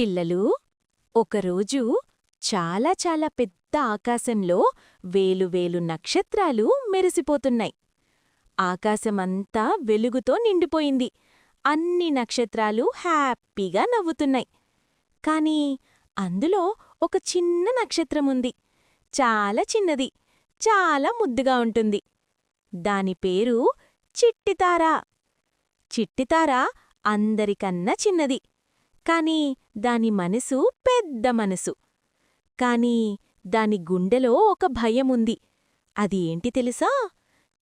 పిల్లలు, ఒకరోజు చాలా చాలా పెద్ద ఆకాశంలో వేలు నక్షత్రాలు మెరిసిపోతున్నాయి. ఆకాశమంతా వెలుగుతో నిండిపోయింది. అన్ని నక్షత్రాలు హ్యాపీగా నవ్వుతున్నాయి. కాని అందులో ఒక చిన్న నక్షత్రముంది. చాలా చిన్నది, చాలా ముద్దుగా ఉంటుంది. దాని పేరు చిట్టితార. చిట్టితార అందరికన్నా చిన్నది. కాని దాని మనసు పెద్ద మనసు. కాని దాని గుండెలో ఒక భయముంది. అది ఏంటి తెలుసా?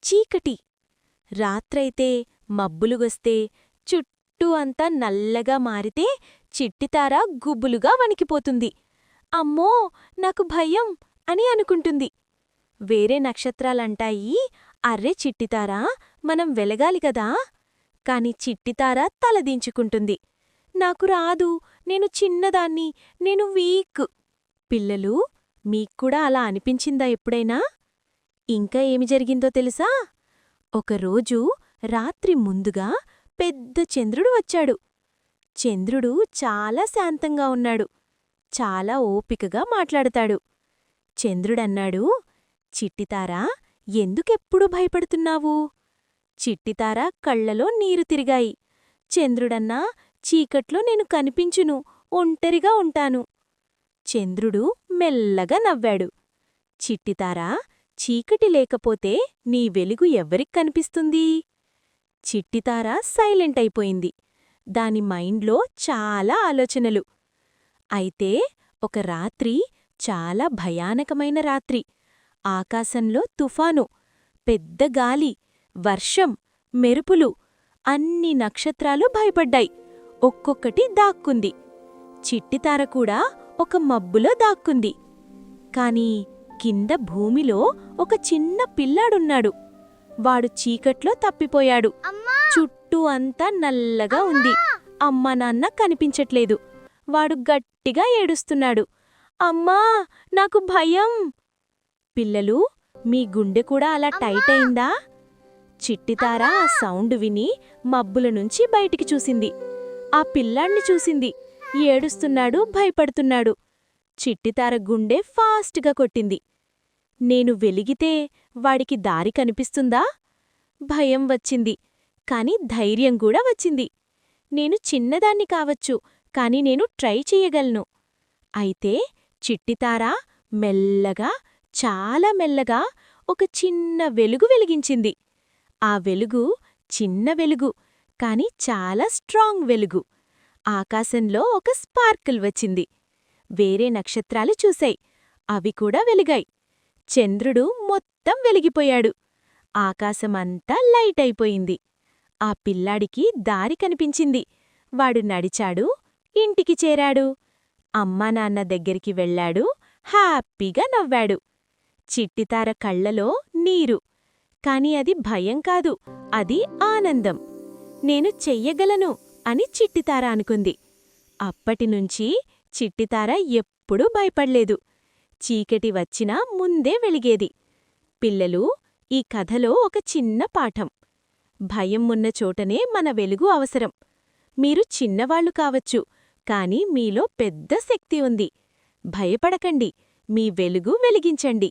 చీకటి. రాత్రైతే మబ్బులుగొస్తే, చుట్టూ అంతా నల్లగా మారితే చిట్టితార గుబులుగా వణికిపోతుంది. అమ్మో, నాకు భయం అని అనుకుంటుంది. వేరే నక్షత్రాలంటాయి, అర్రే చిట్టితారా, మనం వెలగాలి కదా. కాని చిట్టితార తలదించుకుంటుంది. నాకు రాదు, నేను చిన్నదాన్ని, నేను వీక్. పిల్లలు, మీక్కూడా అలా అనిపించిందా ఎప్పుడైనా? ఇంకా ఏమి జరిగిందో తెలుసా? ఒకరోజు రాత్రి ముందుగా పెద్ద చంద్రుడు వచ్చాడు. చంద్రుడు చాలా శాంతంగా ఉన్నాడు. చాలా ఓపికగా మాట్లాడతాడు. చంద్రుడన్నాడు, చిట్టితారా, ఎందుకెప్పుడూ భయపడుతున్నావు? చిట్టితార కళ్లలో నీరు తిరిగాయి. చంద్రుడన్నా, చీకట్లో నేను కనిపించును, ఒంటరిగా ఉంటాను. చంద్రుడు మెల్లగా నవ్వాడు. చిట్టితారా, చీకటి లేకపోతే నీ వెలుగు ఎవ్వరికి కనిపిస్తుంది? చిట్టితార సైలెంట్ అయిపోయింది. దాని మైండ్లో చాలా ఆలోచనలు. అయితే ఒక రాత్రి, చాలా భయానకమైన రాత్రి. ఆకాశంలో తుఫాను, పెద్ద గాలి, వర్షం, మెరుపులు. అన్ని నక్షత్రాలు భయపడ్డాయి. ఒక్కొక్కటి దాక్కుంది. చిట్టితార కూడా ఒక మబ్బులో దాక్కుంది. కాని కింద భూమిలో ఒక చిన్న పిల్లాడున్నాడు. వాడు చీకట్లో తప్పిపోయాడు. చుట్టూ అంతా నల్లగా ఉంది. అమ్మా నాన్న కనిపించట్లేదు. వాడు గట్టిగా ఏడుస్తున్నాడు. అమ్మా, నాకు భయం. పిల్లలు, మీ గుండె కూడా అలా టైట్ అయిందా? చిట్టితార ఆ సౌండ్ విని మబ్బుల నుంచి బయటికి చూసింది. ఆ పిల్లాణ్ణి చూసింది. ఏడుస్తున్నాడు, భయపడుతున్నాడు. చిట్టితార గుండె ఫాస్ట్గా కొట్టింది. నేను వెలిగితే వాడికి దారి కనిపిస్తుందా? భయం వచ్చింది. కాని ధైర్యం కూడా వచ్చింది. నేను చిన్నదాన్ని కావచ్చు, కాని నేను ట్రై చెయ్యగలను. అయితే చిట్టితార మెల్లగా, చాలా మెల్లగా ఒక చిన్న వెలుగు వెలిగించింది. ఆ వెలుగు చిన్న వెలుగు, కాని చాలా స్ట్రాంగ్ వెలుగు. ఆకాశంలో ఒక స్పార్కిల్ వచ్చింది. వేరే నక్షత్రాలు చూశాయి. అవి కూడా వెలిగాయి. చంద్రుడు మొత్తం వెలిగిపోయాడు. ఆకాశమంతా లైట్ అయిపోయింది. ఆ పిల్లాడికి దారి కనిపించింది. వాడు నడిచాడు, ఇంటికి చేరాడు. అమ్మానాన్న దగ్గరికి వెళ్ళాడు. హ్యాపీగా నవ్వాడు. చిట్టితార కళ్లలో నీరు. కాని అది భయం కాదు, అది ఆనందం. నేను చెయ్యగలను అని చిట్టితార అనుకుంది. అప్పటినుంచి చిట్టితార ఎప్పుడూ భయపడ్లేదు. చీకటి వచ్చినా ముందే వెలిగేది. పిల్లలు, ఈ కథలో ఒక చిన్న పాఠం. భయం ఉన్న చోటనే మన వెలుగు అవసరం. మీరు చిన్నవాళ్లు కావచ్చు, కాని మీలో పెద్ద శక్తి ఉంది. భయపడకండి, మీ వెలుగు వెలిగించండి.